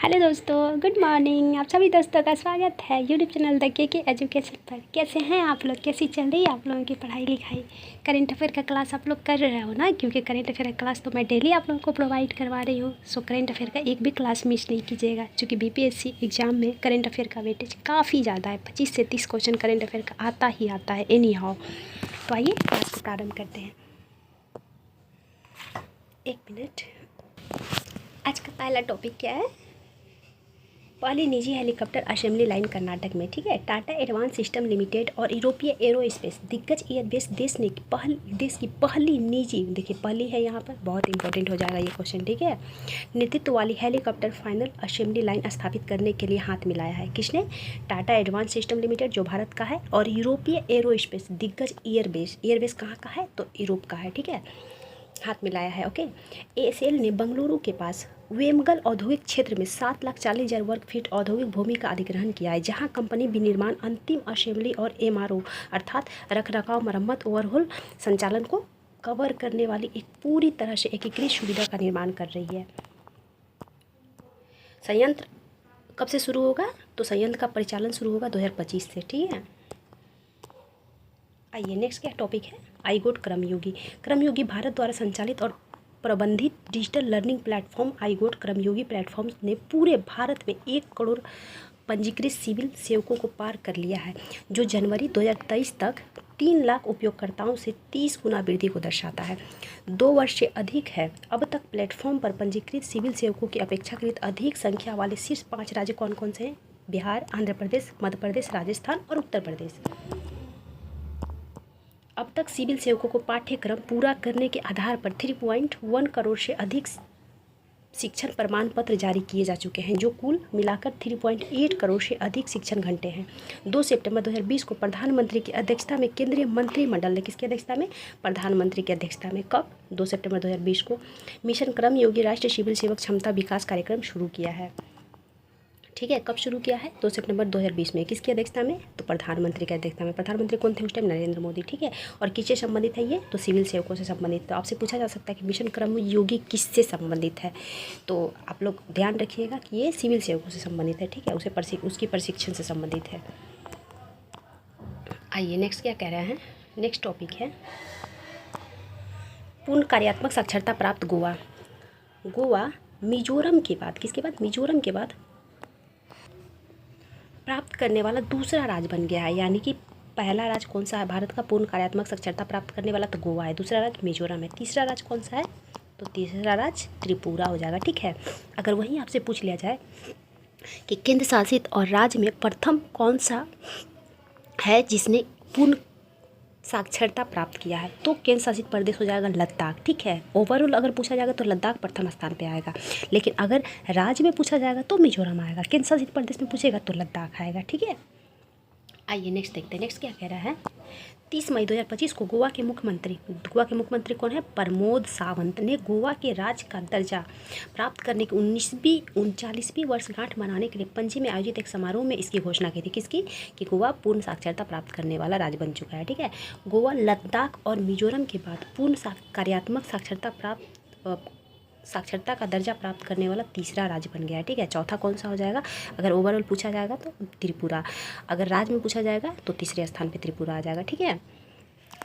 Hello दोस्तों, good morning. आप सभी दोस्तों का स्वागत है यूट्यूब चैनल द के एजुकेशन पर। कैसे हैं आप लोग? कैसी चल रही है आप लोगों की पढ़ाई लिखाई? करंट अफेयर का क्लास आप लोग कर रहे हो ना, क्योंकि करंट अफेयर का क्लास तो मैं डेली आप लोगों को प्रोवाइड करवा रही हूँ। सो करंट अफेयर का एक भी क्लास मिस नहीं कीजिएगा, क्योंकि बीपीएससी एग्जाम में करंट अफेयर का वेटेज काफ़ी ज़्यादा है। 25 से 30 क्वेश्चन करंट अफेयर का आता ही आता है एनी हाउ। तो आइए क्लास को प्रारंभ करते हैं। एक मिनट। आज का पहला टॉपिक क्या है? पहली निजी हेलीकॉप्टर असेंबली लाइन कर्नाटक में। ठीक है, टाटा एडवांस सिस्टम लिमिटेड और यूरोपीय एरोस्पेस दिग्गज एयरबेस देश की पहली निजी, देखिए पहली है यहाँ पर, बहुत इंपॉर्टेंट हो जाएगा ये क्वेश्चन। ठीक है, नेतृत्व वाली हेलीकॉप्टर फाइनल असेंबली लाइन स्थापित करने के लिए हाथ मिलाया है। किसने? टाटा एडवांस सिस्टम लिमिटेड जो भारत का है, और यूरोपीय एरोस्पेस दिग्गज एयरबेस कहाँ का है? तो यूरोप का है। ठीक है, हाथ मिलाया है। ओके, एएसएल ने बंगलुरु के पास वेमगल औद्योगिक क्षेत्र में 7,40,000 वर्ग फीट औद्योगिक भूमि का अधिग्रहण किया है, जहां कंपनी विनिर्माण, अंतिम असेंबली और एमआरओ अर्थात रखरखाव, मरम्मत, ओवरहोल संचालन को कवर करने वाली एक पूरी तरह से एकीकृत सुविधा का निर्माण कर रही है। संयंत्र कब से शुरू होगा? तो संयंत्र का परिचालन शुरू होगा 2025 से। ठीक है, आइए नेक्स्ट क्या टॉपिक है? आईगोट क्रमयोगी भारत द्वारा संचालित और प्रबंधित डिजिटल लर्निंग प्लेटफॉर्म आईगोट क्रमयोगी प्लेटफॉर्म ने पूरे भारत में 1 करोड़ पंजीकृत सिविल सेवकों को पार कर लिया है, जो जनवरी 2023 तक 3 लाख उपयोगकर्ताओं से 30 गुना वृद्धि को दर्शाता है। 2 वर्ष से अधिक है। अब तक प्लेटफॉर्म पर पंजीकृत सिविल सेवकों की अपेक्षाकृत अधिक संख्या वाले शीर्ष 5 राज्य कौन कौन से हैं? बिहार, आंध्र प्रदेश, मध्य प्रदेश, राजस्थान और उत्तर प्रदेश। अब तक सिविल सेवकों को पाठ्यक्रम पूरा करने के आधार पर 3.1 करोड़ से अधिक शिक्षण प्रमाण पत्र जारी किए जा चुके हैं, जो कुल मिलाकर 3.8 करोड़ से अधिक शिक्षण घंटे हैं। 2 सितंबर 2020 को प्रधानमंत्री की अध्यक्षता में केंद्रीय मंत्रिमंडल ने, किसकी अध्यक्षता में? प्रधानमंत्री की अध्यक्षता में। कब? 2 सितंबर 2020 को मिशन कर्मयोगी राष्ट्रीय सिविल सेवक क्षमता विकास कार्यक्रम शुरू किया है। ठीक है, कब शुरू किया है? 2 सितंबर 2020 में। किसकी अध्यक्षता में? तो प्रधानमंत्री की अध्यक्षता में। प्रधानमंत्री कौन थे उस टाइम? नरेंद्र मोदी। ठीक है, और किससे संबंधित है ये? तो सिविल सेवकों से संबंधित। तो आपसे पूछा जा सकता है कि मिशन कर्मयोगी किससे संबंधित है, तो आप लोग ध्यान रखिएगा कि ये सिविल सेवकों से संबंधित है। ठीक है, उसकी प्रशिक्षण से संबंधित है। आइए नेक्स्ट क्या कह रहे हैं? नेक्स्ट टॉपिक है पूर्ण कार्यात्मक साक्षरता प्राप्त गोवा मिजोरम के बाद, किसके बाद? मिजोरम के बाद प्राप्त करने वाला दूसरा राज्य बन गया है। यानी कि पहला राज्य कौन सा है भारत का पूर्ण कार्यात्मक साक्षरता प्राप्त करने वाला? तो गोवा है। दूसरा राज्य मिजोरम है। तीसरा राज्य कौन सा है? तो तीसरा राज्य त्रिपुरा हो जाएगा। ठीक है, अगर वहीं आपसे पूछ लिया जाए कि केंद्र शासित और राज्य में प्रथम कौन सा है जिसने पूर्ण साक्षरता प्राप्त किया है, तो केंद्र शासित प्रदेश हो जाएगा लद्दाख। ठीक है, ओवरऑल अगर पूछा जाएगा तो लद्दाख प्रथम स्थान पे आएगा, लेकिन अगर राज्य में पूछा जाएगा तो मिजोरम आएगा। केंद्र शासित प्रदेश में पूछेगा तो लद्दाख आएगा। ठीक है, आइए नेक्स्ट देखते हैं। नेक्स्ट क्या कह रहा है? 30 मई 2025 को गोवा के मुख्यमंत्री कौन है? प्रमोद सावंत ने गोवा के राज्य का दर्जा प्राप्त करने की 39वीं वर्षगांठ मनाने के लिए पणजी में आयोजित एक समारोह में इसकी घोषणा की थी। किसकी? कि गोवा पूर्ण साक्षरता प्राप्त करने वाला राज्य बन चुका है। ठीक है, गोवा लद्दाख और मिजोरम के बाद पूर्ण कार्यात्मक साक्षरता का दर्जा प्राप्त करने वाला तीसरा राज्य बन गया है। ठीक है, चौथा कौन सा हो जाएगा? अगर ओवरऑल पूछा जाएगा तो त्रिपुरा, अगर राज्य में पूछा जाएगा तो तीसरे स्थान पे त्रिपुरा आ जाएगा। ठीक है,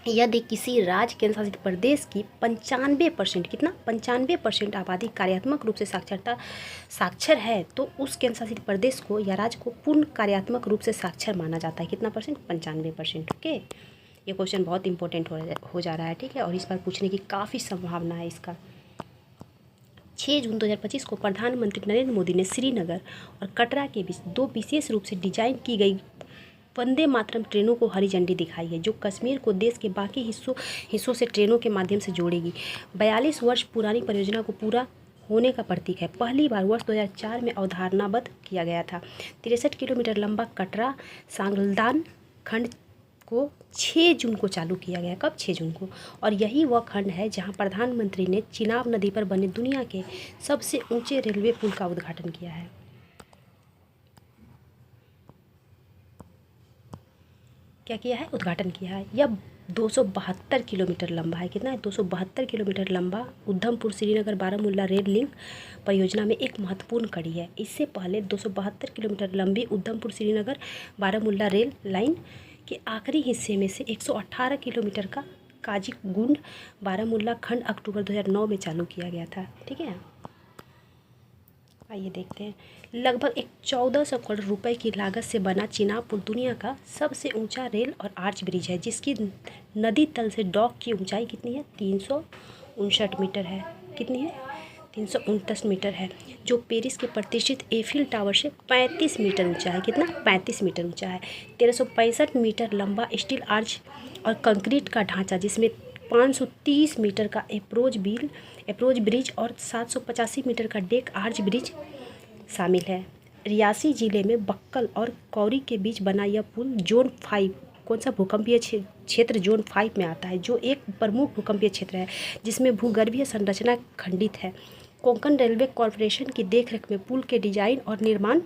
यदि किसी राज्य केंद्र शासित प्रदेश की 95%, कितना? 95% आबादी कार्यात्मक रूप से साक्षर है, तो उस केंद्र शासित प्रदेश को या राज्य को पूर्ण कार्यात्मक रूप से साक्षर माना जाता है। कितना परसेंट? 95%। ओके, ये क्वेश्चन बहुत इंपॉर्टेंट हो जा रहा है। ठीक है, और इस पर पूछने की काफ़ी संभावना है इसका। 6 जून 2025 को प्रधानमंत्री नरेंद्र मोदी ने श्रीनगर और कटरा के बीच 2 विशेष रूप से डिजाइन की गई वंदे मातरम ट्रेनों को हरी झंडी दिखाई है, जो कश्मीर को देश के बाकी हिस्सों से ट्रेनों के माध्यम से जोड़ेगी। 42 वर्ष पुरानी परियोजना को पूरा होने का प्रतीक है। पहली बार वर्ष 2004 में अवधारणाबद्ध किया गया था। 63 किलोमीटर लंबा कटरा सांगलदान खंड को 6 जून को चालू किया गया। कब? 6 जून को। और यही वह खंड है जहां प्रधानमंत्री ने चिनाब नदी पर बने दुनिया के सबसे ऊंचे रेलवे पुल का उद्घाटन किया है। क्या किया है? उद्घाटन किया है। यह 272 किलोमीटर लंबा है। कितना है? 272 किलोमीटर लंबा उधमपुर श्रीनगर बारामूला रेल लिंक परियोजना में एक महत्वपूर्ण कड़ी है। इससे पहले 272 किलोमीटर लंबी उधमपुर श्रीनगर बारामूला रेल लाइन के आखिरी हिस्से में से 118 किलोमीटर का काजीगुंड बारामूला खंड अक्टूबर 2009 में चालू किया गया था। ठीक है, आइए देखते हैं। लगभग एक 1400 करोड़ रुपए की लागत से बना चिनाब पुल दुनिया का सबसे ऊंचा रेल और आर्च ब्रिज है, जिसकी नदी तल से डॉक की ऊंचाई कितनी है? 359 मीटर है। कितनी है? 329 मीटर है, जो पेरिस के प्रतिष्ठित एफिल टावर से 35 मीटर ऊंचा है। कितना? 35 मीटर ऊंचा है। 1365 मीटर लंबा स्टील आर्च और कंक्रीट का ढांचा, जिसमें 530 मीटर का अप्रोच ब्रिज और 785 मीटर का डेक आर्च ब्रिज शामिल है। रियासी जिले में बक्कल और कौरी के बीच बना यह पुल जोन 5, कौन सा भूकंपीय क्षेत्र जोन 5 में आता है, जो एक प्रमुख भूकंपीय क्षेत्र है जिसमें भूगर्भीय संरचना खंडित है। कोंकण रेलवे कॉरपोरेशन की देखरेख में पुल के डिजाइन और निर्माण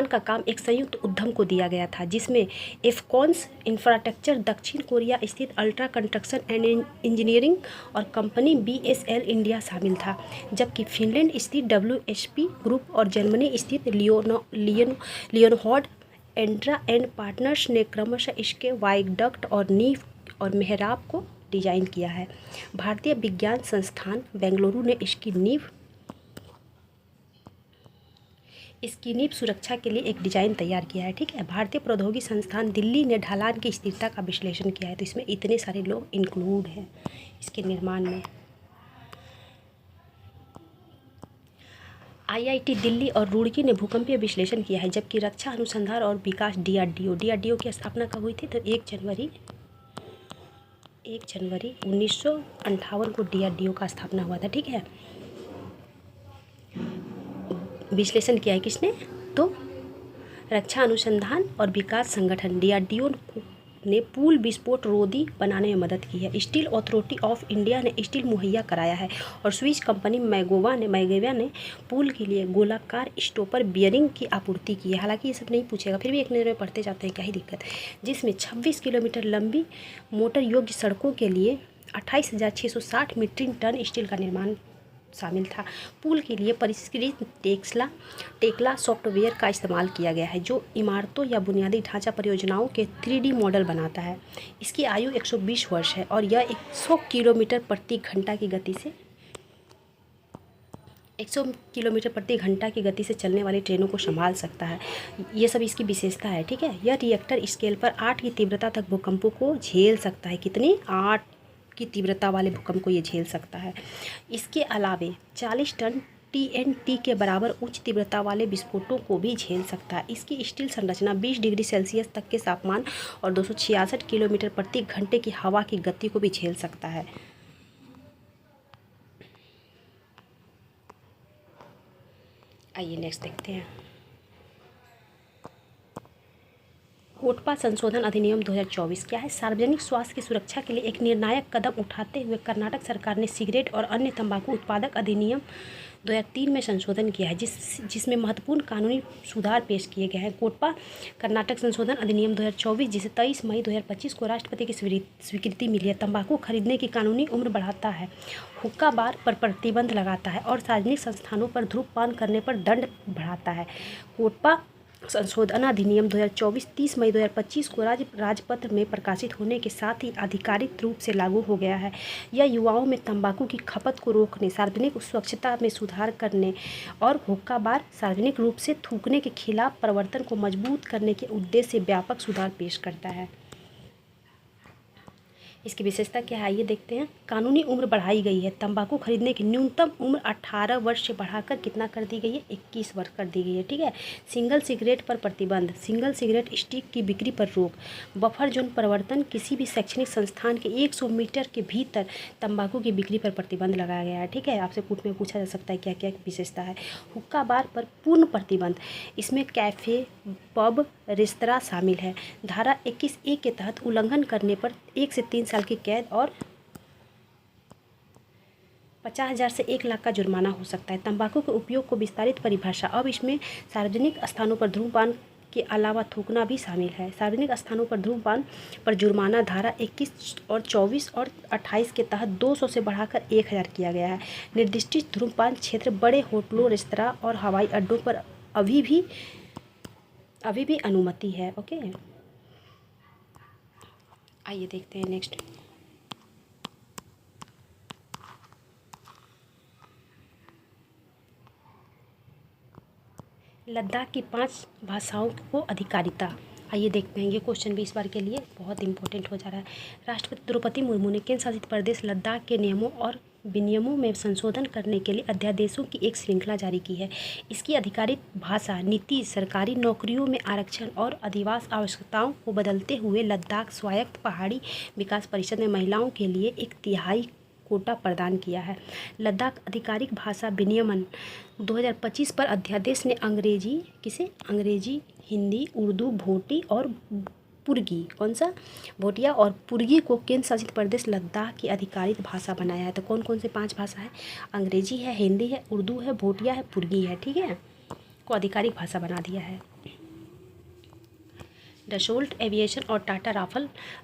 का काम एक संयुक्त उद्यम को दिया गया था, जिसमें एफकॉन्स इंफ्रास्ट्रक्चर, दक्षिण कोरिया स्थित अल्ट्रा कंस्ट्रक्शन एंड इंजीनियरिंग और कंपनी BSL इंडिया शामिल था, जबकि फिनलैंड स्थित WSP ग्रुप और जर्मनी स्थित लियोनहार्ड एंड्रा एंड पार्टनर्स ने क्रमशः इसके वायडक्ट और नींव और मेहराब को डिजाइन किया है। भारतीय विज्ञान संस्थान बेंगलुरु ने इसकी नींव सुरक्षा के लिए एक डिज़ाइन तैयार किया है। ठीक है, भारतीय प्रौद्योगिकी संस्थान दिल्ली ने ढलान की स्थिरता का विश्लेषण किया है। तो इसमें इतने सारे लोग इंक्लूड हैं इसके निर्माण में। IIT दिल्ली और रुड़की ने भूकंपीय विश्लेषण किया है, जबकि रक्षा अनुसंधान और विकास DRDO की स्थापना कब हुई थी? तो 1 जनवरी 1958 को DRDO का स्थापना हुआ था। ठीक है, विश्लेषण किया है किसने? तो रक्षा अनुसंधान और विकास संगठन DRDO ने पुल विस्फोट रोधी बनाने में मदद की है। स्टील अथॉरिटी ऑफ इंडिया ने स्टील मुहैया कराया है और स्विस कंपनी मैगोवा ने पुल के लिए गोलाकार स्टॉपर बियरिंग की आपूर्ति की है। हालांकि ये सब नहीं पूछेगा, फिर भी एक नज़र में पढ़ते जाते हैं, क्या ही दिक्कत है। जिसमें 26 किलोमीटर लंबी मोटर योग्य सड़कों के लिए 28,660 मीट्रिक टन स्टील का निर्माण शामिल था। पुल के लिए परिष्कृत टेक्ला सॉफ्टवेयर का इस्तेमाल किया गया है, जो इमारतों या बुनियादी ढांचा परियोजनाओं के 3D मॉडल बनाता है। इसकी आयु 120 वर्ष है और यह 100 किलोमीटर प्रति घंटा की गति से चलने वाली ट्रेनों को संभाल सकता है। ये सब इसकी विशेषता है। ठीक है, यह रिएक्टर स्केल पर 8 की तीव्रता तक भूकंपों को झेल सकता है। कितनी? 8 की तीव्रता वाले भूकंप को ये झेल सकता है। इसके अलावे 40 टन TNT के बराबर उच्च तीव्रता वाले विस्फोटों को भी झेल सकता है। इसकी स्टील संरचना 20 डिग्री सेल्सियस तक के तापमान और 266 किलोमीटर प्रति घंटे की हवा की गति को भी झेल सकता है। आइए नेक्स्ट देखते हैं। कोटपा संशोधन अधिनियम 2024 क्या है? सार्वजनिक स्वास्थ्य की सुरक्षा के लिए एक निर्णायक कदम उठाते हुए कर्नाटक सरकार ने सिगरेट और अन्य तंबाकू उत्पादक अधिनियम 2003 में संशोधन किया है, जिसमें महत्वपूर्ण कानूनी सुधार पेश किए गए हैं। कोटपा कर्नाटक संशोधन अधिनियम 2024, जिसे 23 मई 2025 को राष्ट्रपति की स्वीकृति मिली है, तंबाकू खरीदने की कानूनी उम्र बढ़ाता है, हुक्का बार पर प्रतिबंध लगाता है और सार्वजनिक संस्थानों पर धूम्रपान करने पर दंड बढ़ाता है। कोटपा संशोधन अधिनियम 2024 30 मई 2025 को राजपत्र में प्रकाशित होने के साथ ही आधिकारिक रूप से लागू हो गया है। यह युवाओं में तंबाकू की खपत को रोकने, सार्वजनिक स्वच्छता में सुधार करने और हुक्का बार सार्वजनिक रूप से थूकने के खिलाफ प्रवर्तन को मजबूत करने के उद्देश्य से व्यापक सुधार पेश करता है। इसकी विशेषता क्या है, ये देखते हैं। कानूनी उम्र बढ़ाई गई है। तंबाकू खरीदने की न्यूनतम उम्र 18 वर्ष से बढ़ाकर कितना कर दी गई है? 21 वर्ष कर दी गई है। ठीक है। सिंगल सिगरेट पर प्रतिबंध, सिंगल सिगरेट स्टिक की बिक्री पर रोक, बफर जोन परिवर्तन, किसी भी शैक्षणिक संस्थान के 100 मीटर के भीतर तंबाकू की बिक्री पर प्रतिबंध लगाया गया है। ठीक है, आपसे कोर्ट में पूछा जा सकता है क्या क्या विशेषता है। हुक्का बार पर पूर्ण प्रतिबंध, इसमें कैफ़े, पब, रेस्तरां शामिल है। धारा 21A के तहत उल्लंघन करने पर 1 से 3 साल की कैद और 50,000 से 1 लाख का जुर्माना हो सकता है। तंबाकू के उपयोग को विस्तारित परिभाषा, अब इसमें सार्वजनिक स्थानों पर धूम्रपान के अलावा थूकना भी शामिल है। सार्वजनिक स्थानों पर धूम्रपान पर जुर्माना धारा 21 और 24 और 28 के तहत 200 से बढ़ाकर 1000 किया गया है। निर्दिष्ट धूम्रपान क्षेत्र बड़े होटलों, रेस्तरां और हवाई अड्डों पर अभी भी अनुमति है। ओके, आइए देखते हैं नेक्स्ट। लद्दाख की 5 भाषाओं को अधिकारिता। आइए देखते हैं, ये क्वेश्चन भी इस बार के लिए बहुत इंपॉर्टेंट हो जा रहा है। राष्ट्रपति द्रौपदी मुर्मू ने केंद्र शासित प्रदेश लद्दाख के नियमों और विनियमों में संशोधन करने के लिए अध्यादेशों की एक श्रृंखला जारी की है। इसकी आधिकारिक भाषा नीति सरकारी नौकरियों में आरक्षण और अधिवास आवश्यकताओं को बदलते हुए लद्दाख स्वायत्त पहाड़ी विकास परिषद ने महिलाओं के लिए 1/3 कोटा प्रदान किया है। लद्दाख आधिकारिक भाषा विनियमन 2025 पर अध्यादेश ने अंग्रेजी, हिंदी, उर्दू, भोटी और पुर्गी, भोटिया और पुर्गी को केंद्र शासित प्रदेश लद्दाख की आधिकारिक भाषा बनाया है। तो कौन कौन से 5 भाषा है? अंग्रेजी है, हिंदी है, उर्दू है, भोटिया है, पुर्गी है, ठीक है, को आधिकारिक भाषा बना दिया है। डसोल्ट एविएशन और टाटा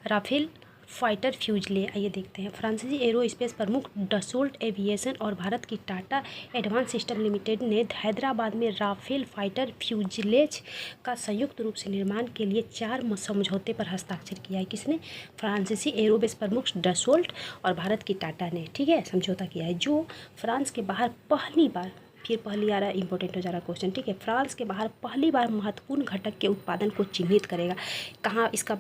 राफेल फाइटर फ्यूजले। आइए देखते हैं। फ्रांसीसी एरोस्पेस प्रमुख डसोल्ट एविएशन और भारत की टाटा एडवांस सिस्टम लिमिटेड ने हैदराबाद में राफेल फाइटर फ्यूजलेज का संयुक्त रूप से निर्माण के लिए 4 समझौते पर हस्ताक्षर किया है। किसने? फ्रांसीसी एरोस्पेस प्रमुख डसोल्ट और भारत की टाटा ने, ठीक है, समझौता किया है, जो फ्रांस के बाहर पहली बार, फिर पहली आ रहा है, इंपॉर्टेंट हो जा रहा क्वेश्चन, ठीक है, फ्रांस के बाहर पहली बार महत्वपूर्ण घटक के उत्पादन को चिन्हित करेगा। कहाँ इसका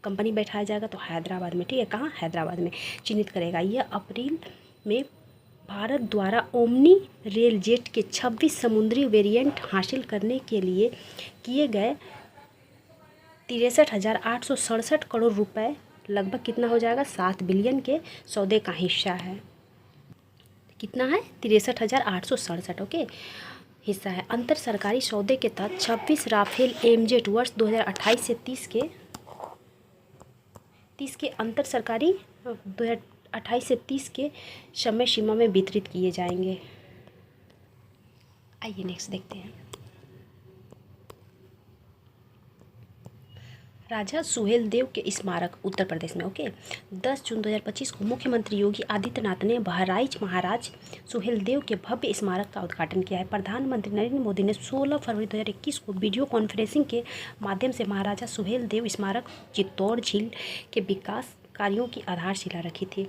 कंपनी बैठाया जाएगा? तो हैदराबाद में, ठीक है, कहाँ? हैदराबाद में चिन्हित करेगा। यह अप्रैल में भारत द्वारा ओमनी रेल जेट के 26 समुद्री वेरिएंट हासिल करने के लिए किए गए 63,867 करोड़ रुपए, लगभग कितना हो जाएगा? 7 बिलियन के सौदे का हिस्सा है। कितना है? 63,867, ओके, हिस्सा है। अंतर सरकारी सौदे के तहत 26 राफेल एमजेट वर्ष 2028 से 30 के अंतर सरकारी 2028 से 30 के समय सीमा में वितरित किए जाएंगे। आइए नेक्स्ट देखते हैं। राजा सुहेलदेव के स्मारक उत्तर प्रदेश में, ओके, 10 जून 2025 को मुख्यमंत्री योगी आदित्यनाथ ने बहराइच महाराज सुहेलदेव के भव्य स्मारक का उद्घाटन किया है। प्रधानमंत्री नरेंद्र मोदी ने 16 फरवरी 2021 को वीडियो कॉन्फ्रेंसिंग के माध्यम से महाराजा सुहेलदेव स्मारक चित्तौड़ झील के विकास कार्यों की आधारशिला रखी थी,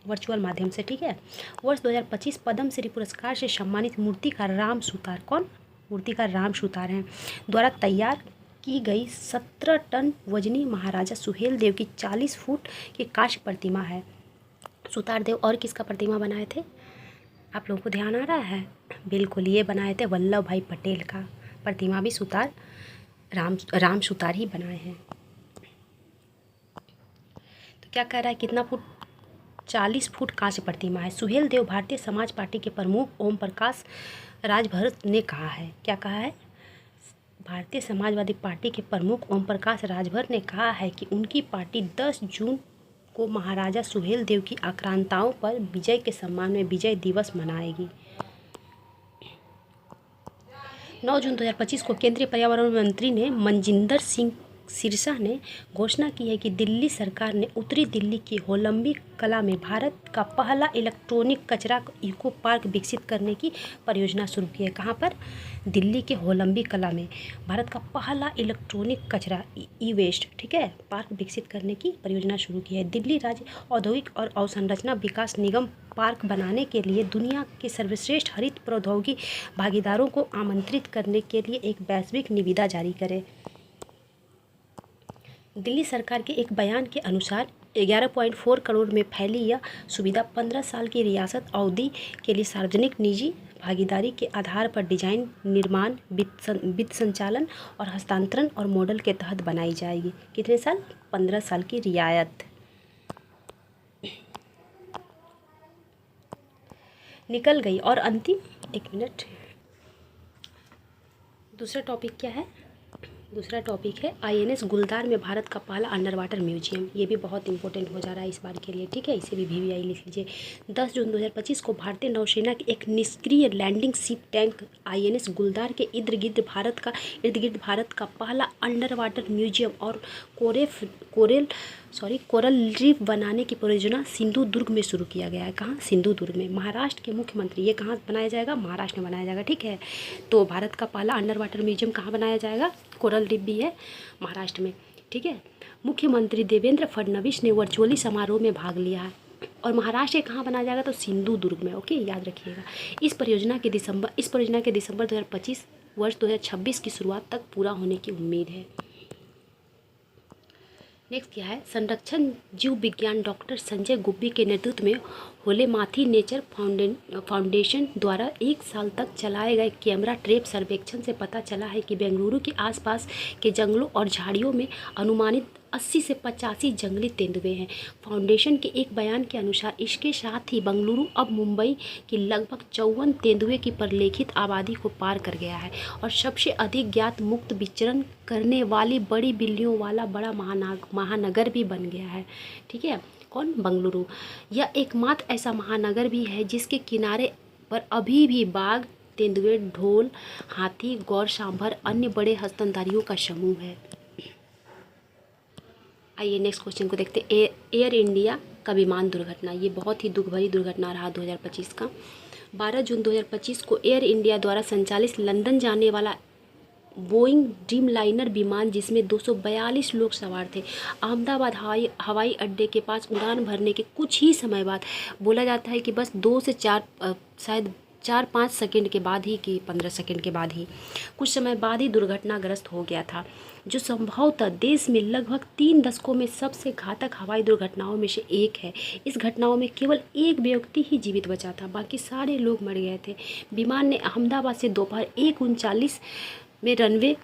वर्चुअल माध्यम से, ठीक है। वर्ष 2025 पद्म श्री पुरस्कार से सम्मानित मूर्तिकार राम सुतार, कौन? मूर्तिकार राम सुतार हैं, द्वारा तैयार की गई 17 टन वजनी महाराजा सुहेलदेव की 40 फुट की कांस्य प्रतिमा है। सुतारदेव और किसका प्रतिमा बनाए थे? आप लोगों को ध्यान आ रहा है? बिल्कुल, ये बनाए थे वल्लभ भाई पटेल का प्रतिमा भी राम सुतार ही बनाए हैं। तो क्या कह रहा है? कितना फुट? 40 फुट कांस्य प्रतिमा है। सुहेलदेव भारतीय समाज पार्टी के प्रमुख ओम प्रकाश राजभर ने कहा है, क्या कहा है? भारतीय समाजवादी पार्टी के प्रमुख ओम प्रकाश राजभर ने कहा है कि उनकी पार्टी 10 जून को महाराजा सुहेलदेव की आक्रांताओं पर विजय के सम्मान में विजय दिवस मनाएगी। 9 जून 2025 को केंद्रीय पर्यावरण मंत्री ने मनजिंदर सिंह सिरसा ने घोषणा की है कि दिल्ली सरकार ने उत्तरी दिल्ली की होलंबी कला में भारत का पहला इलेक्ट्रॉनिक कचरा इको पार्क विकसित करने की परियोजना शुरू की है। कहाँ पर? दिल्ली के होलंबी कला में भारत का पहला इलेक्ट्रॉनिक कचरा ई वेस्ट, ठीक है, पार्क विकसित करने की परियोजना शुरू की है। दिल्ली राज्य औद्योगिक और अवसंरचना विकास निगम पार्क बनाने के लिए दुनिया के सर्वश्रेष्ठ हरित प्रौद्योगिकी भागीदारों को आमंत्रित करने के लिए एक वैश्विक निविदा जारी करे। दिल्ली सरकार के एक बयान के अनुसार 11.4 करोड़ में फैली यह सुविधा 15 साल की रियासत अवधि के लिए सार्वजनिक निजी भागीदारी के आधार पर डिजाइन, निर्माण, वित्त संचालन और हस्तांतरण और मॉडल के तहत बनाई जाएगी। कितने साल? 15 साल की रियायत। निकल गई। और अंतिम, एक मिनट, दूसरा टॉपिक क्या है? दूसरा टॉपिक है आईएनएस गुलदार में भारत का पहला अंडर वाटर म्यूजियम। ये भी बहुत इंपॉर्टेंट हो जा रहा है इस बार के लिए, ठीक है, इसे भी वीवीआई लिख लीजिए। 10 जून 2025 को भारतीय नौसेना के एक निष्क्रिय लैंडिंग शिप टैंक आईएनएस गुलदार के इर्द गिर्द भारत का पहला अंडर वाटर म्यूजियम और कोरल रीफ बनाने की परियोजना सिंधु दुर्ग में शुरू किया गया है। कहाँ? सिंधु दुर्ग में। महाराष्ट्र के मुख्यमंत्री, ये कहाँ बनाया जाएगा? महाराष्ट्र में बनाया जाएगा, ठीक है। तो भारत का पहला अंडर वाटर म्यूजियम कहाँ बनाया जाएगा? कोरल रीफ भी है महाराष्ट्र में, ठीक है। मुख्यमंत्री देवेंद्र फडणवीस ने वर्चुअली समारोह में भाग लिया है। और महाराष्ट्र के कहाँ बनाया जाएगा? तो सिंधु दुर्ग में, ओके, याद रखिएगा। इस परियोजना के दिसंबर 2025 वर्ष 2026 की शुरुआत तक पूरा होने की उम्मीद है। नेक्स्ट क्या है? संरक्षण जीव विज्ञान डॉक्टर संजय गुब्बी के नेतृत्व में होलेमाथी नेचर फाउंडेशन द्वारा 1 साल तक चलाए गए कैमरा ट्रैप सर्वेक्षण से पता चला है कि बेंगलुरु के आसपास के जंगलों और झाड़ियों में अनुमानित 80 से 85 जंगली तेंदुए हैं। फाउंडेशन के एक बयान के अनुसार इसके साथ ही बेंगलुरु अब मुंबई की लगभग 54 तेंदुए की परिलेखित आबादी को पार कर गया है और सबसे अधिक ज्ञात मुक्त विचरण करने वाली बड़ी बिल्लियों वाला बड़ा महानगर भी बन गया है, ठीक है। कौन? बेंगलुरु। यह एकमात्र ऐसा महानगर भी है जिसके किनारे पर अभी भी बाघ, तेंदुए, ढोल, हाथी, गौर सांभर, अन्य बड़े स्तनधारियों का समूह है। आइए नेक्स्ट क्वेश्चन को देखते हैं। एयर इंडिया का विमान दुर्घटना, ये बहुत ही दुख भरी दुर्घटना रहा 2025 का। 12 जून 2025 को एयर इंडिया द्वारा संचालित लंदन जाने वाला बोइंग ड्रीमलाइनर विमान जिसमें 242 लोग सवार थे, अहमदाबाद हवाई अड्डे के पास उड़ान भरने के कुछ ही समय बाद, बोला जाता है कि बस 2 से 4-5 सेकंड के बाद ही, कि 15 सेकंड के बाद ही, कुछ समय बाद ही दुर्घटनाग्रस्त हो गया था, जो संभवतः देश में लगभग 3 दशकों में सबसे घातक हवाई दुर्घटनाओं में से एक है। इस घटनाओं में केवल एक व्यक्ति ही जीवित बचा था, बाकी सारे लोग मर गए थे। विमान ने अहमदाबाद से दोपहर 1:39 में रनवे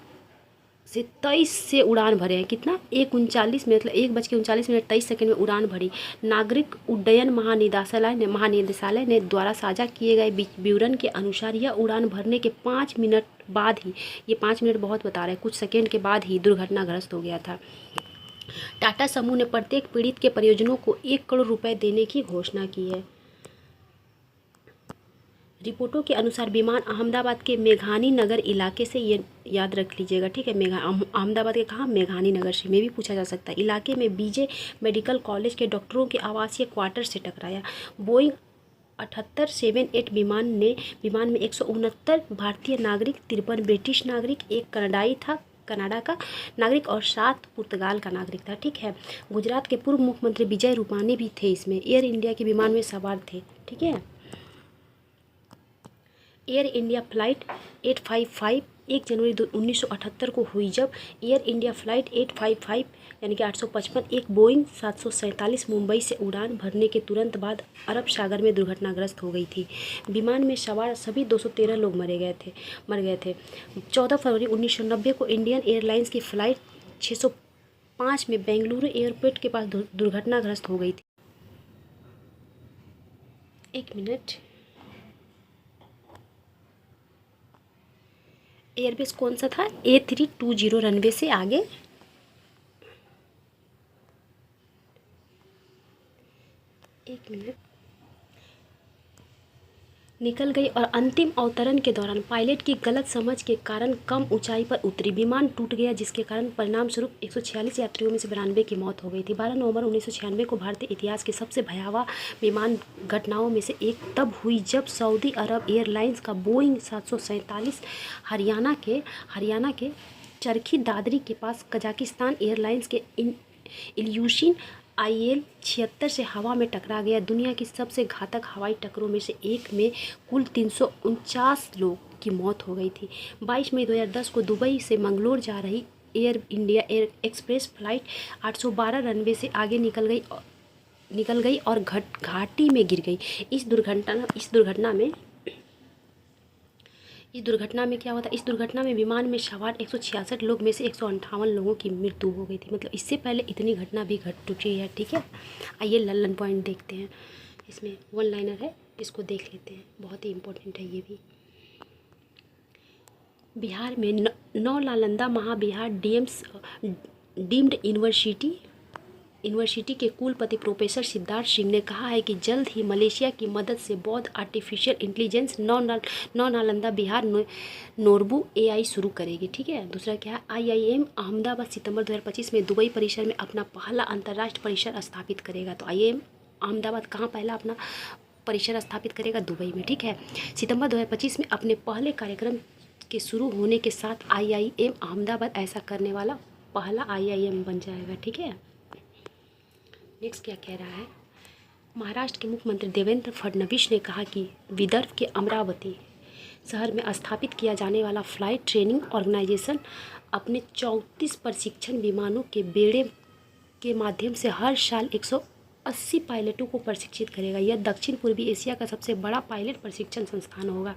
से 23 से उड़ान भरे हैं। कितना? 1:39 में, मतलब 1:39 में उड़ान भरी। नागरिक उड्डयन महानिदेशालय ने द्वारा साझा किए गए विवरण के अनुसार यह उड़ान भरने के 5 मिनट बाद ही, ये 5 मिनट बहुत बता रहे हैं, कुछ सेकेंड के बाद ही दुर्घटनाग्रस्त हो गया था। टाटा समूह ने प्रत्येक पीड़ित के परिजनों को 1 करोड़ रुपए देने की घोषणा की है। रिपोर्टों के अनुसार विमान अहमदाबाद के मेघानी नगर इलाके से, ये याद रख लीजिएगा, ठीक है, अहमदाबाद के कहाँ? मेघानी नगर से, में भी पूछा जा सकता है, इलाके में बीजे मेडिकल कॉलेज के डॉक्टरों के आवासीय क्वार्टर से टकराया। बोइंग 7878 विमान में 169 भारतीय नागरिक, 53 ब्रिटिश नागरिक, 1 कनाडाई था, कनाडा का नागरिक, और 7 पुर्तगाल का नागरिक था, ठीक है। गुजरात के पूर्व मुख्यमंत्री विजय रूपानी भी थे इसमें, एयर इंडिया के विमान में सवार थे, ठीक है। एयर इंडिया फ्लाइट 855 1 जनवरी 1978 को हुई, जब एयर इंडिया फ्लाइट 855 यानी कि 855 एक बोइंग 747 मुंबई से उड़ान भरने के तुरंत बाद अरब सागर में दुर्घटनाग्रस्त हो गई थी। विमान में सवार सभी 213 लोग मर गए थे। 14 फरवरी 1990 को इंडियन एयरलाइंस की फ़्लाइट 605 में बेंगलुरु एयरपोर्ट के पास दुर्घटनाग्रस्त हो गई थी। एक मिनट, एयरबेस कौन सा था? A320 रनवे से आगे एक मिनट निकल गई और अंतिम अवतरण के दौरान पायलट की गलत समझ के कारण कम ऊंचाई पर उतरी। विमान टूट गया, जिसके कारण परिणाम स्वरूप 146 यात्रियों में से 92 की मौत हो गई थी। 12 नवंबर 1996 को भारतीय इतिहास की सबसे भयावह विमान घटनाओं में से एक तब हुई जब सऊदी अरब एयरलाइंस का बोइंग 747 हरियाणा के चरखी दादरी के पास कजाकिस्तान एयरलाइंस के इल्यूशिन IL-76 से हवा में टकरा गया। दुनिया की सबसे घातक हवाई टक्करों में से एक में कुल 349 लोग की मौत हो गई थी। 22 मई 2010 को दुबई से मंगलोर जा रही air India express flight 812 runway से आगे निकल गई और घाटी में गिर गई। इस दुर्घटना में क्या हुआ था? इस दुर्घटना में विमान में सवार 166 लोग में से 158 लोगों की मृत्यु हो गई थी। मतलब इससे पहले इतनी घटना भी घट चुकी है, ठीक है। आइए लल्लन पॉइंट देखते हैं, इसमें 1 लाइनर है, इसको देख लेते हैं, बहुत ही इम्पोर्टेंट है ये भी। बिहार में नौ नालंदा महाबिहार डीम्ड यूनिवर्सिटी के कुलपति प्रोफेसर सिद्धार्थ सिंह ने कहा है कि जल्द ही मलेशिया की मदद से बौद्ध आर्टिफिशियल इंटेलिजेंस नौ नालंदा बिहार नोरबू एआई शुरू करेगी। ठीक है। दूसरा क्या है, आईआईएम अहमदाबाद सितंबर 2025 में दुबई परिसर में अपना पहला अंतर्राष्ट्रीय परिसर स्थापित करेगा। तो आईआईएम अहमदाबाद कहाँ पहला अपना परिसर स्थापित करेगा? दुबई में। ठीक है। सितंबर 2025 में अपने पहले कार्यक्रम के शुरू होने के साथ आईआईएम अहमदाबाद ऐसा करने वाला पहला आईआईएम बन जाएगा। ठीक है। नेक्स्ट क्या कह रहा है, महाराष्ट्र के मुख्यमंत्री देवेंद्र फडणवीस ने कहा कि विदर्भ के अमरावती शहर में स्थापित किया जाने वाला फ्लाइट ट्रेनिंग ऑर्गेनाइजेशन अपने 34 प्रशिक्षण विमानों के बेड़े के माध्यम से हर साल 180 पायलटों को प्रशिक्षित करेगा। यह दक्षिण पूर्वी एशिया का सबसे बड़ा पायलट प्रशिक्षण संस्थान होगा।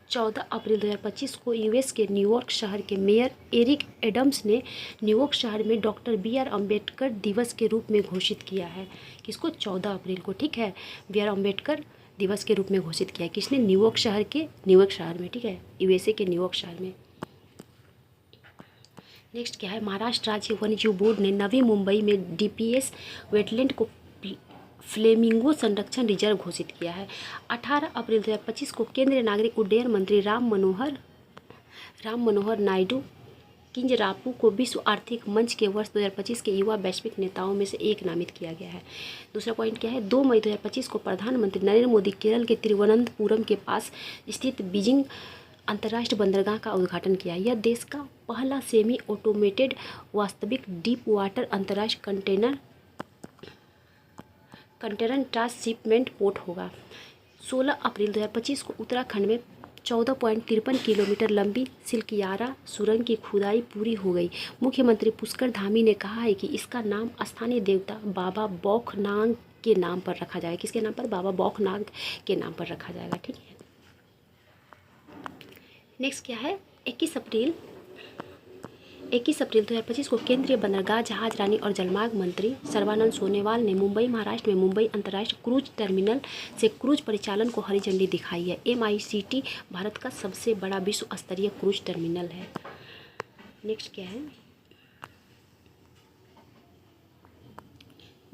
14 अप्रैल 2025 को यूएस के न्यूयॉर्क शहर के मेयर एरिक एडम्स ने न्यूयॉर्क शहर में डॉक्टर बी.आर. अम्बेडकर दिवस के रूप में घोषित किया है। किसको? 14 अप्रैल को। ठीक है। बी.आर. अम्बेडकर दिवस के रूप में घोषित किया है। किसने? न्यूयॉर्क शहर में। ठीक है। यूएसए के न्यूयॉर्क शहर में। नेक्स्ट क्या है, महाराष्ट्र राज्य वन्यजीव बोर्ड ने नवी मुंबई में डीपीएस वेटलैंड को फ्लेमिंगो संरक्षण रिजर्व घोषित किया है। 18 अप्रैल 2025 को केंद्रीय नागरिक उड्डयन मंत्री राम मनोहर नायडू किंजरापू को विश्व आर्थिक मंच के वर्ष 2025 के युवा वैश्विक नेताओं में से एक नामित किया गया है। दूसरा पॉइंट क्या है, 2 मई 2025 को प्रधानमंत्री नरेंद्र मोदी केरल के तिरुवनंतपुरम के पास स्थित बीजिंग अंतर्राष्ट्रीय बंदरगाह का उद्घाटन किया। यह देश का पहला सेमी ऑटोमेटेड वास्तविक डीप वाटर अंतर्राष्ट्रीय कंटेनर ट्रांसशिपमेंट पोर्ट होगा। 16 अप्रैल 2025 को उत्तराखंड में 14.53 किलोमीटर लंबी सिल्कियारा सुरंग की खुदाई पूरी हो गई। मुख्यमंत्री पुष्कर धामी ने कहा है कि इसका नाम स्थानीय देवता बाबा बौखनाग के नाम पर रखा जाएगा। किसके नाम पर? बाबा बौखनाग के नाम पर रखा जाएगा। ठीक है। नेक्स्ट क्या है, 21 अप्रैल 2025 को केंद्रीय बंदरगाह, जहाज रानी और जलमार्ग मंत्री सर्बानंद सोनोवाल ने मुंबई, महाराष्ट्र में मुंबई अंतर्राष्ट्रीय क्रूज टर्मिनल से क्रूज परिचालन को हरी झंडी दिखाई है। MICT भारत का सबसे बड़ा विश्व स्तरीय क्रूज टर्मिनल है। नेक्स्ट क्या है,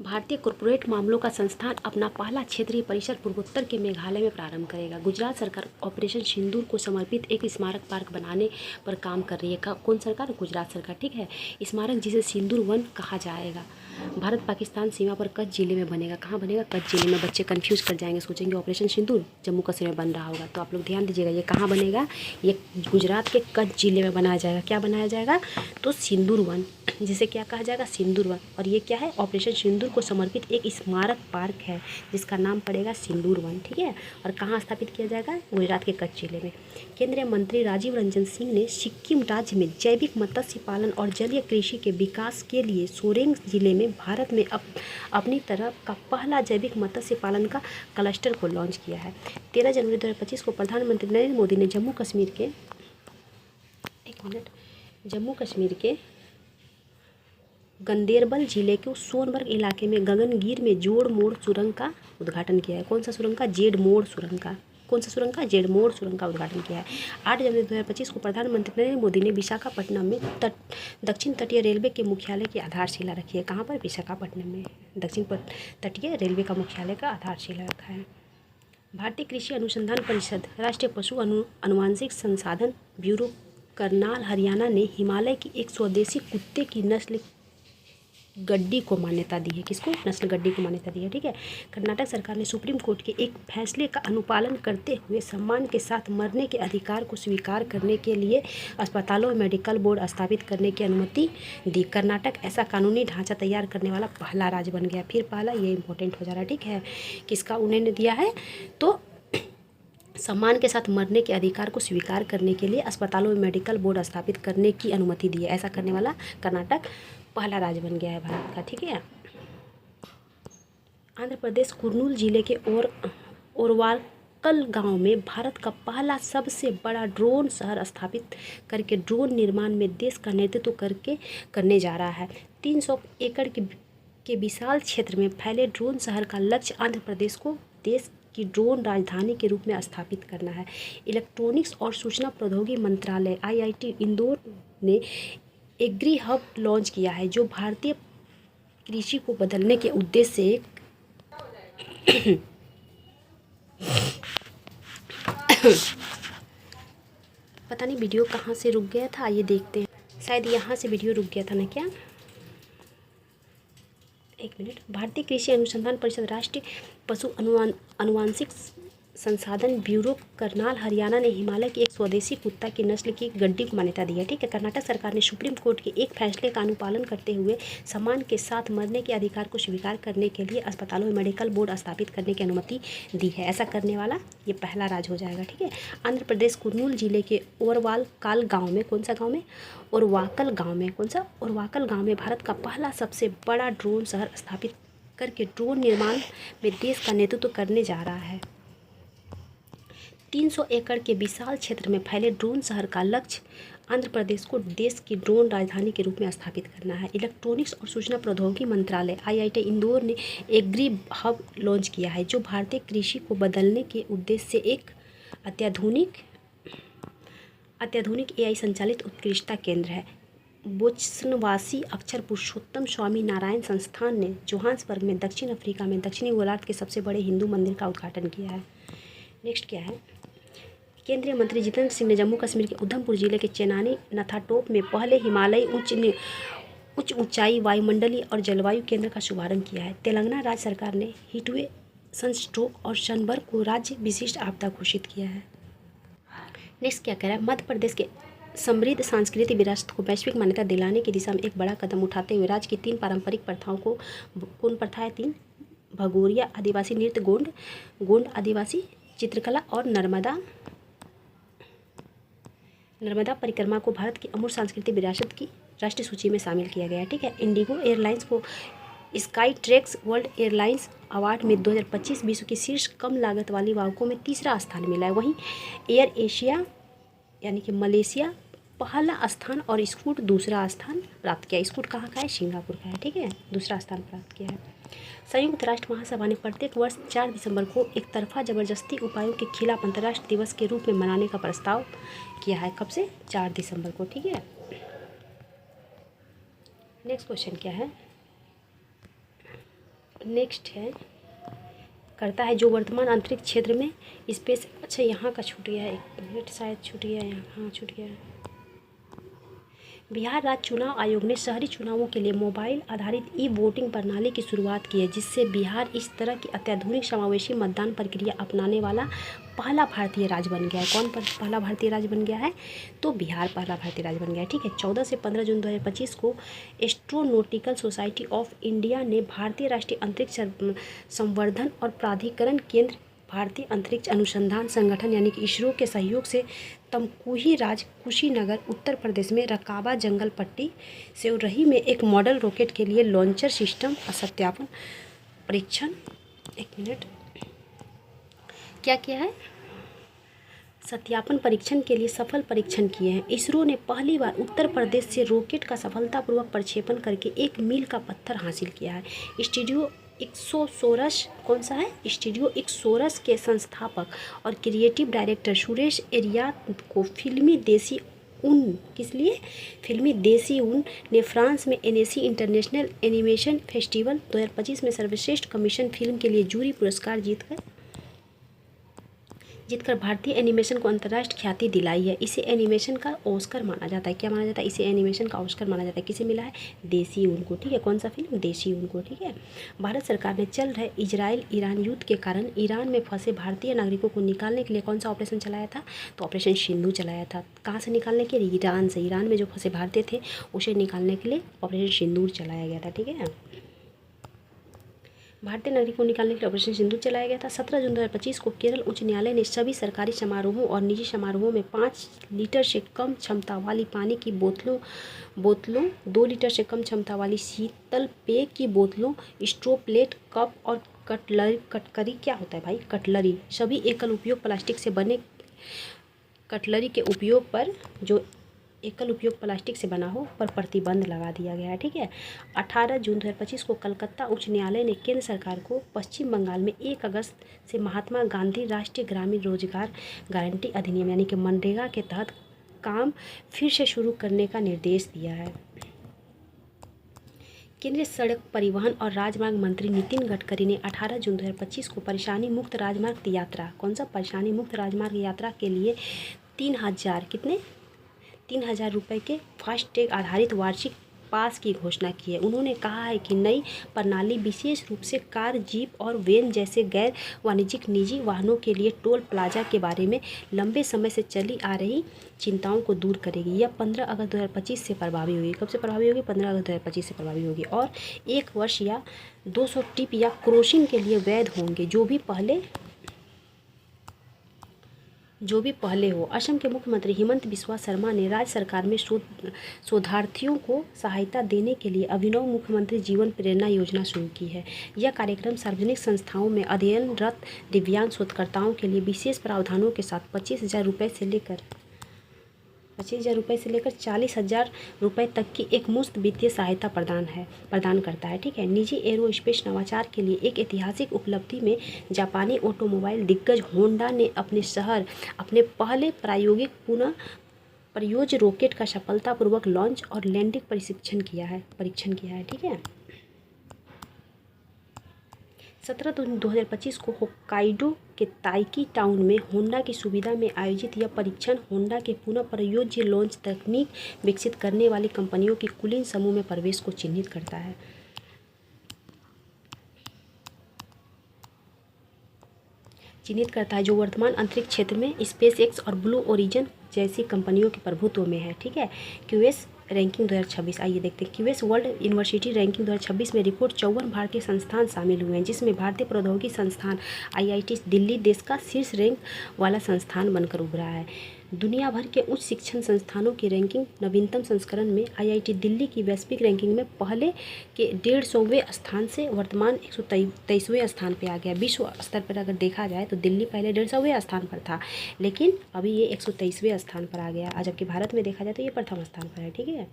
भारतीय कॉर्पोरेट मामलों का संस्थान अपना पहला क्षेत्रीय परिसर पूर्वोत्तर के मेघालय में प्रारंभ करेगा। गुजरात सरकार ऑपरेशन सिंदूर को समर्पित एक स्मारक पार्क बनाने पर काम कर रही है। कौन सरकार? गुजरात सरकार। ठीक है। स्मारक जिसे सिंदूर वन कहा जाएगा, भारत पाकिस्तान सीमा पर कच्छ जिले में बनेगा। कहाँ बनेगा? कच्छ जिले में। बच्चे कंफ्यूज कर जाएंगे, सोचेंगे ऑपरेशन सिंदूर जम्मू कश्मीर में बन रहा होगा, तो आप लोग ध्यान दीजिएगा, ये कहाँ बनेगा? ये गुजरात के कच्छ जिले में बनाया जाएगा। क्या बनाया जाएगा? तो सिंदूर वन, जिसे क्या कहा जाएगा? सिंदूर वन। और ये क्या है? ऑपरेशन सिंदूर को समर्पित एक स्मारक पार्क है जिसका नाम पड़ेगा सिंदूर वन। ठीक है। और कहाँ स्थापित किया जाएगा? गुजरात के कच्छ जिले में। केंद्रीय मंत्री राजीव रंजन सिंह ने सिक्किम राज्य में जैविक मत्स्य पालन और जलीय कृषि के विकास के लिए सोरेंग जिले में भारत में अपनी तरह का पहला जैविक मत्स्य पालन का क्लस्टर को लॉन्च किया है। 13 जनवरी 2025 को प्रधानमंत्री नरेंद्र मोदी ने जम्मू कश्मीर के गंदेरबल जिले के सोनबर्ग इलाके में गगनगीर में जोड़ मोड़ सुरंग का उद्घाटन किया है। कौन सा सुरंग का? जेड मोड़ सुरंग का। कौन सा सुरंग का? जेड मोड़ सुरंग का उद्घाटन किया है। 8 जनवरी 2025 को प्रधानमंत्री नरेंद्र मोदी ने विशाखापट्टनम में दक्षिण तटीय रेलवे के मुख्यालय की आधारशिला रखी है। कहाँ पर? विशाखापट्टनम में दक्षिण तटीय रेलवे का मुख्यालय का आधारशिला रखा है। भारतीय कृषि अनुसंधान परिषद, राष्ट्रीय पशु अनुवांशिक संसाधन ब्यूरो करनाल हरियाणा ने हिमालय की एक स्वदेशी कुत्ते की नस्ल गड्डी को मान्यता दी है। किसको? नस्ल गड्डी को मान्यता दी है। ठीक है। कर्नाटक सरकार ने सुप्रीम कोर्ट के एक फैसले का अनुपालन करते हुए सम्मान के साथ मरने के अधिकार को स्वीकार करने के लिए अस्पतालों में मेडिकल बोर्ड स्थापित करने की अनुमति दी। कर्नाटक ऐसा कानूनी ढांचा तैयार करने वाला पहला राज्य बन गया। फिर पहला, ये इंपॉर्टेंट हो जा रहा है। ठीक है। किसका उन्होंने दिया है? तो सम्मान के साथ मरने के अधिकार को स्वीकार करने के लिए अस्पतालों में मेडिकल बोर्ड स्थापित करने की अनुमति दी है। ऐसा करने वाला कर्नाटक पहला राज्य बन गया है भारत का। ठीक है। आंध्र प्रदेश कुर्नूल जिले के ओरवाकल गांव में भारत का पहला सबसे बड़ा ड्रोन शहर स्थापित करके ड्रोन निर्माण में देश का नेतृत्व करने जा रहा है। 300 एकड़ के विशाल क्षेत्र में फैले ड्रोन शहर का लक्ष्य आंध्र प्रदेश को देश की ड्रोन राजधानी के रूप में स्थापित करना है। इलेक्ट्रॉनिक्स और सूचना प्रौद्योगिकी मंत्रालय IIT इंदौर ने एग्री हब लॉन्च किया है जो भारतीय कृषि को बदलने के उद्देश्य से एक पता नहीं वीडियो कहाँ से रुक गया था, ये देखते हैं। शायद यहाँ से वीडियो रुक गया था ना क्या, एक मिनट। भारतीय कृषि अनुसंधान परिषद, राष्ट्रीय पशु अनुवांशिक संसाधन ब्यूरो करनाल हरियाणा ने हिमालय की एक स्वदेशी कुत्ता की नस्ल की गड्डी को मान्यता दी है। ठीक है। कर्नाटक सरकार ने सुप्रीम कोर्ट के एक फैसले का अनुपालन करते हुए सम्मान के साथ मरने के अधिकार को स्वीकार करने के लिए अस्पतालों में मेडिकल बोर्ड स्थापित करने की अनुमति दी है। ऐसा करने वाला ये पहला राज्य हो जाएगा। ठीक है। आंध्र प्रदेश कुर्नूल जिले के ओरवाकल गाँव में, कौन सा गाँव में, ओरवाकल गाँव में, कौन सा, ओरवाकल गाँव में भारत का पहला सबसे बड़ा ड्रोन शहर स्थापित करके ड्रोन निर्माण में देश का नेतृत्व करने जा रहा है। 300 एकड़ के विशाल क्षेत्र में फैले ड्रोन शहर का लक्ष्य आंध्र प्रदेश को देश की ड्रोन राजधानी के रूप में स्थापित करना है। इलेक्ट्रॉनिक्स और सूचना प्रौद्योगिकी मंत्रालय IIT इंदौर ने एग्री हब लॉन्च किया है जो भारतीय कृषि को बदलने के उद्देश्य से एक अत्याधुनिक AI संचालित उत्कृष्टता केंद्र है। बोत्सवानावासी अक्षर पुरुषोत्तम स्वामी नारायण संस्थान ने जोहान्सबर्ग में दक्षिण अफ्रीका में दक्षिणी गोलार्ध के सबसे बड़े हिंदू मंदिर का उद्घाटन किया है। नेक्स्ट क्या है, केंद्रीय मंत्री जितेंद्र सिंह ने जम्मू कश्मीर के उधमपुर जिले के चेनानी नथाटोप में पहले हिमालयी उच्च ऊंचाई वायुमंडलीय और जलवायु केंद्र का शुभारंभ किया है। तेलंगाना राज्य सरकार ने हीटवेव, सनस्ट्रोक और सनबर्न को राज्य विशिष्ट आपदा घोषित किया है। नेक्स्ट क्या कह रहा है, मध्य प्रदेश के समृद्ध सांस्कृतिक विरासत को वैश्विक मान्यता दिलाने की दिशा में एक बड़ा कदम उठाते हुए राज्य की 3 पारंपरिक प्रथाओं को, कौन प्रथा है 3, भगोरिया आदिवासी नृत्य, गोंड आदिवासी चित्रकला और नर्मदा परिक्रमा को भारत की अमूर्त सांस्कृतिक विरासत की राष्ट्रीय सूची में शामिल किया गया है। ठीक है। इंडिगो एयरलाइंस को sky tracks world airlines award में 2025 विश्व की शीर्ष कम लागत वाली वाहकों में तीसरा स्थान मिला है। वहीं एयर एशिया यानी कि मलेशिया पहला स्थान और स्कूट दूसरा स्थान प्राप्त किया। स्कूट कहाँ का है, सिंगापुर का है। ठीक है, दूसरा स्थान प्राप्त किया है। संयुक्त राष्ट्र महासभा ने प्रत्येक वर्ष 4 दिसंबर को एक तरफा जबरदस्ती उपायों के खिलाफ अंतर्राष्ट्रीय दिवस के रूप में मनाने का प्रस्ताव किया है। कब से, 4 दिसंबर को। ठीक है। नेक्स्ट क्वेश्चन क्या है, नेक्स्ट है, करता है जो वर्तमान अंतरिक्ष क्षेत्र में स्पेस, अच्छा यहाँ का छूट गया है, 1 मिनट शायद छूट गया है, हाँ छूट गया है। बिहार राज्य चुनाव आयोग ने शहरी चुनावों के लिए मोबाइल आधारित ई-वोटिंग प्रणाली की शुरुआत की है, जिससे बिहार इस तरह की अत्याधुनिक समावेशी मतदान प्रक्रिया अपनाने वाला पहला भारतीय राज्य बन गया है। कौन पहला भारतीय राज्य बन गया है, तो बिहार पहला भारतीय राज्य बन गया है। ठीक है। 14 से 15 जून 2025 को एस्ट्रोनॉटिकल सोसाइटी ऑफ इंडिया ने भारतीय राष्ट्रीय अंतरिक्ष संवर्धन और प्राधिकरण केंद्र भारतीय अंतरिक्ष अनुसंधान संगठन यानी कि इसरो के सहयोग से तमकुही राज्य कुशीनगर उत्तर प्रदेश में रकाबा जंगल पट्टी सेवरही में एक मॉडल रॉकेट के लिए लॉन्चर सिस्टम सत्यापन परीक्षण, 1 मिनट, क्या किया है, सत्यापन परीक्षण के लिए सफल परीक्षण किए हैं। इसरो ने पहली बार उत्तर प्रदेश से रॉकेट का सफलतापूर्वक प्रक्षेपण करके 1 मील का पत्थर हासिल किया है। स्टूडियो इक्सोसोरस, कौन सा है, स्टूडियो इक्सोसोरस के संस्थापक और क्रिएटिव डायरेक्टर सुरेश एरियात को फिल्मी देसी ऊन, किस लिए, फिल्मी देसी ऊन ने फ्रांस में एनेसी इंटरनेशनल एनिमेशन फेस्टिवल 2025 में सर्वश्रेष्ठ कमीशन फिल्म के लिए जूरी पुरस्कार जीतकर भारतीय एनिमेशन को अंतर्राष्ट्रीय ख्याति दिलाई है। इसे एनिमेशन का ऑस्कर माना जाता है। क्या माना जाता है, इसे एनिमेशन का ऑस्कर माना जाता है। किसे मिला है, देसी ऊन को। ठीक है। कौन सा फिल्म, देसी ऊन को। ठीक है। भारत सरकार ने चल रहे इजराइल ईरान युद्ध के कारण ईरान में फंसे भारतीय नागरिकों को निकालने के लिए कौन सा ऑपरेशन चलाया था, तो ऑपरेशन सिंधु चलाया था। कहाँ से निकालने के लिए, ईरान से। ईरान में जो फंसे भारतीय थे उसे निकालने के लिए ऑपरेशन सिंदूर चलाया गया था। ठीक है। भारतीय नागरिकों को निकालने के लिए ऑपरेशन सिंदूर चलाया गया था। 17 जून 2025 को केरल उच्च न्यायालय ने सभी सरकारी समारोहों और निजी समारोहों में 5 लीटर से कम क्षमता वाली पानी की बोतलों 2 लीटर से कम क्षमता वाली शीतल पेय की बोतलों, स्ट्रॉ, प्लेट, कप और कटलरी, क्या होता है भाई, कटलरी, सभी एकल उपयोग प्लास्टिक से बने कटलरी के उपयोग पर जो एकल उपयोग प्लास्टिक से बना हो पर प्रतिबंध लगा दिया गया है। ठीक है। 18 जून 2025 को कलकत्ता उच्च न्यायालय ने केंद्र सरकार को पश्चिम बंगाल में 1 अगस्त से महात्मा गांधी राष्ट्रीय ग्रामीण रोजगार गारंटी अधिनियम यानी कि मनरेगा के तहत काम फिर से शुरू करने का निर्देश दिया है। केंद्रीय सड़क परिवहन और राजमार्ग मंत्री नितिन गडकरी ने 18 जून 2025 को परेशानी मुक्त राजमार्ग यात्रा, कौन सा परेशानी मुक्त राजमार्ग यात्रा के लिए 3000 कितने 3000 रुपये के फास्टैग आधारित वार्षिक पास की घोषणा की है। उन्होंने कहा है कि नई प्रणाली विशेष रूप से कार, जीप और वैन जैसे गैर वाणिज्यिक निजी वाहनों के लिए टोल प्लाजा के बारे में लंबे समय से चली आ रही चिंताओं को दूर करेगी। यह 15 अगस्त 2025 से प्रभावी होगी। कब से प्रभावी होगी? 15 अगस्त 2025 से प्रभावी होगी और 1 वर्ष या 200 टिप या क्रॉसिंग के लिए वैध होंगे जो भी पहले हो। असम के मुख्यमंत्री हिमंत बिस्वा शर्मा ने राज्य सरकार में शोधार्थियों को सहायता देने के लिए अभिनव मुख्यमंत्री जीवन प्रेरणा योजना शुरू की है। यह कार्यक्रम सार्वजनिक संस्थाओं में अध्ययनरत दिव्यांग शोधकर्ताओं के लिए विशेष प्रावधानों के साथ 25,000 रुपये से लेकर 40,000 रुपये तक की एक मुफ्त वित्तीय सहायता प्रदान करता है। ठीक है। निजी एरोस्पेस नवाचार के लिए एक ऐतिहासिक उपलब्धि में जापानी ऑटोमोबाइल दिग्गज होंडा ने अपने पहले प्रयोज्य रॉकेट का सफलतापूर्वक लॉन्च और लैंडिंग परीक्षण किया है। ठीक है। 17 जून 2025 को होक्काइडो के ताइकी टाउन में होंडा की सुविधा में आयोजित यह परीक्षण होंडा के पुनः प्रयोज्य लॉन्च तकनीक विकसित करने वाली कंपनियों की कुलीन समूह में प्रवेश को चिन्हित करता है। जो वर्तमान अंतरिक्ष क्षेत्र में स्पेस एक्स और ब्लू ओरिजिन जैसी कंपनियों के प्रभुत्व में है। ठीक है। क्यूएस रैंकिंग 2026, आइए देखते हैं। क्यूएस वर्ल्ड यूनिवर्सिटी रैंकिंग 2026 में रिपोर्ट 54 भारतीय संस्थान शामिल हुए हैं, जिसमें भारतीय प्रौद्योगिकी संस्थान आईआईटी दिल्ली देश का शीर्ष रैंक वाला संस्थान बनकर उभरा है। दुनिया भर के उच्च शिक्षण संस्थानों की रैंकिंग नवीनतम संस्करण में आईआईटी दिल्ली की वैश्विक रैंकिंग में पहले के 150वें स्थान से वर्तमान 123वें स्थान पर आ गया। विश्व स्तर पर अगर देखा जाए तो दिल्ली पहले 150वें स्थान पर था, लेकिन अभी ये 123वें स्थान पर आ गया। जबकि भारत में देखा जाए तो ये प्रथम स्थान पर है। ठीक है।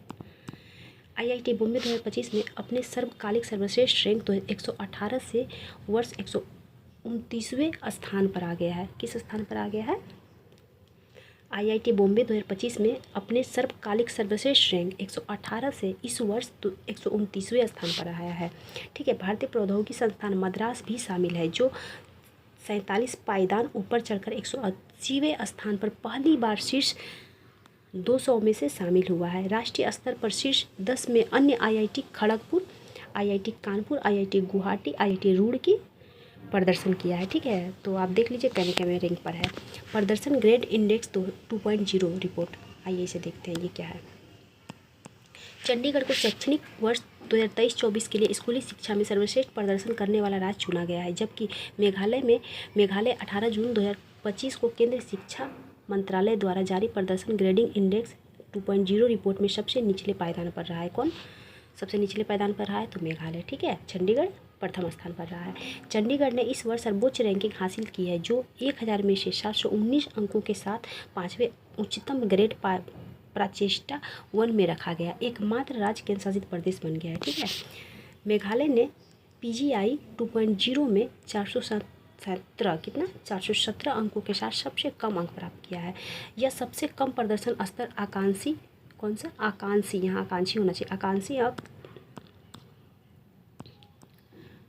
आईआईटी बॉम्बे 2025 में अपने सर्वकालिक सर्वश्रेष्ठ रैंक 118 से वर्ष 129वें स्थान पर आ गया है। किस स्थान पर आ गया है? आईआईटी बॉम्बे 2025 में अपने सर्वकालिक सर्वश्रेष्ठ रैंक 118 से इस वर्ष 129वें स्थान पर आया है। ठीक है। भारतीय प्रौद्योगिकी संस्थान मद्रास भी शामिल है, जो 47 पायदान ऊपर चढ़कर 180वें स्थान पर पहली बार शीर्ष 200 में से शामिल हुआ है। राष्ट्रीय स्तर पर शीर्ष 10 में अन्य IIT Kharagpur, IIT Kanpur, IIT Guwahati, IIT Roorkee प्रदर्शन किया है। ठीक है। तो आप देख लीजिए कैमे रैंक पर है। प्रदर्शन ग्रेड इंडेक्स 2.0 रिपोर्ट, आइए इसे देखते हैं ये क्या है। चंडीगढ़ को शैक्षणिक वर्ष 2023-24 के लिए स्कूली शिक्षा में सर्वश्रेष्ठ प्रदर्शन करने वाला राज्य चुना गया है, जबकि मेघालय 18 जून 2025 को केंद्रीय शिक्षा मंत्रालय द्वारा जारी प्रदर्शन ग्रेडिंग इंडेक्स 2.0 रिपोर्ट में सबसे निचले पायदान पर रहा है। कौन सबसे निचले पायदान पर रहा है? तो मेघालय। ठीक है। चंडीगढ़ प्रथम स्थान पर रहा है। चंडीगढ़ ने इस वर्ष सर्वोच्च रैंकिंग हासिल की है, जो 1000 में से 719 अंकों के साथ 5वें उच्चतम ग्रेड प्राचेष्टा 1 में रखा गया, एकमात्र राज्य केंद्र शासित प्रदेश बन गया है। ठीक है। मेघालय ने पीजीआई 2.0 में 417 अंकों के साथ सबसे कम अंक प्राप्त किया है। यह सबसे कम प्रदर्शन स्तर आकांक्षी यहाँ आकांक्षी होना चाहिए,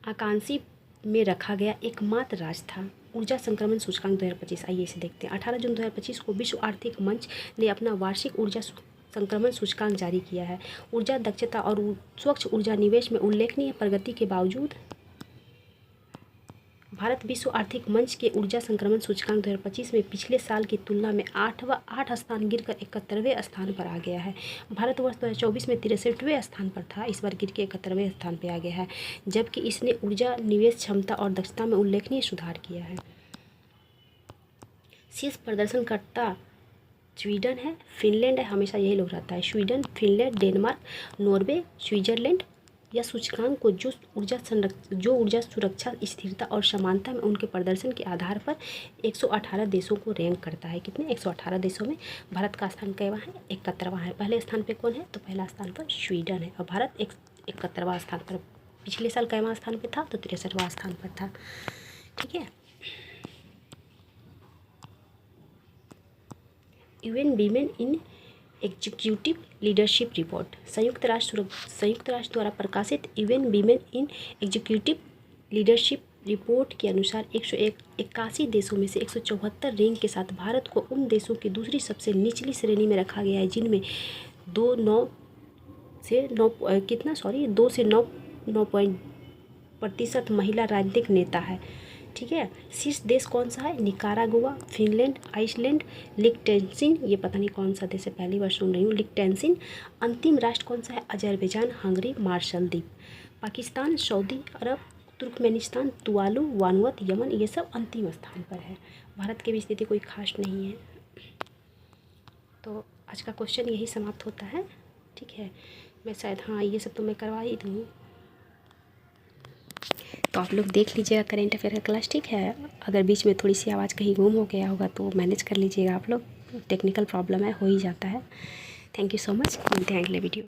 आकांक्षी में रखा गया एकमात्र राज्य था। ऊर्जा संक्रमण सूचकांक 2025, आइए इसे देखते हैं। 18 जून 2025 को विश्व आर्थिक मंच ने अपना वार्षिक ऊर्जा संक्रमण सूचकांक जारी किया है। ऊर्जा दक्षता और स्वच्छ ऊर्जा निवेश में उल्लेखनीय प्रगति के बावजूद भारत विश्व आर्थिक मंच के ऊर्जा संक्रमण सूचकांक 2025 में पिछले साल की तुलना में 8 स्थान गिरकर 71वें स्थान पर आ गया है। भारत वर्ष 2024 में 63वें स्थान पर था, इस बार गिर के 71वें स्थान पर आ गया है, जबकि इसने ऊर्जा निवेश क्षमता और दक्षता में उल्लेखनीय सुधार किया है। शीर्ष प्रदर्शनकर्ता स्वीडन है, फिनलैंड है, हमेशा यही लोग रहता है। Sweden, Finland, Denmark, Norway, Switzerland, यह सूचकांक को जो ऊर्जा सुरक्षा, स्थिरता और समानता में उनके प्रदर्शन के आधार पर 118 देशों को रैंक करता है। कितने? 118 देशों में भारत का स्थान कैवा है? 71वां है। पहले स्थान पे कौन है? तो पहला स्थान पर स्वीडन है और भारत 71वां स्थान पर। पिछले साल कैवां स्थान पे था? तो 63वां स्थान पर था। ठीक है। UN वीमेन इन एग्जीक्यूटिव लीडरशिप रिपोर्ट, संयुक्त राष्ट्र द्वारा प्रकाशित UN वीमेन इन एग्जीक्यूटिव लीडरशिप रिपोर्ट के अनुसार 181 देशों में से 174 रैंक के साथ भारत को उन देशों की दूसरी सबसे निचली श्रेणी में रखा गया है जिनमें 2 से 9% महिला राजनीतिक नेता है। ठीक है। शीर्ष देश कौन सा है? निकारागुआ, फिनलैंड, आइसलैंड, लिक्टेनस्टीन, ये पता नहीं कौन सा देश है, पहली बार सुन रही हूँ, लिक्टेनस्टीन। अंतिम राष्ट्र कौन सा है? अजरबैजान, हंगरी, मार्शल द्वीप। पाकिस्तान, सऊदी अरब, तुर्कमेनिस्तान, तुवालू, वानुअतु, यमन, ये सब अंतिम स्थान पर है। भारत की भी स्थिति कोई खास नहीं है। तो आज का क्वेश्चन यही समाप्त होता है। ठीक है। मैं शायद, हाँ, ये सब तो मैं करवा ही दूँ, तो आप लोग देख लीजिएगा करेंट अफेयर का क्लास। ठीक है। अगर बीच में थोड़ी सी आवाज़ कहीं गुम हो गया होगा तो मैनेज कर लीजिएगा आप लोग, टेक्निकल प्रॉब्लम है, हो ही जाता है। Thank you so much. मिलते हैं अगले वीडियो।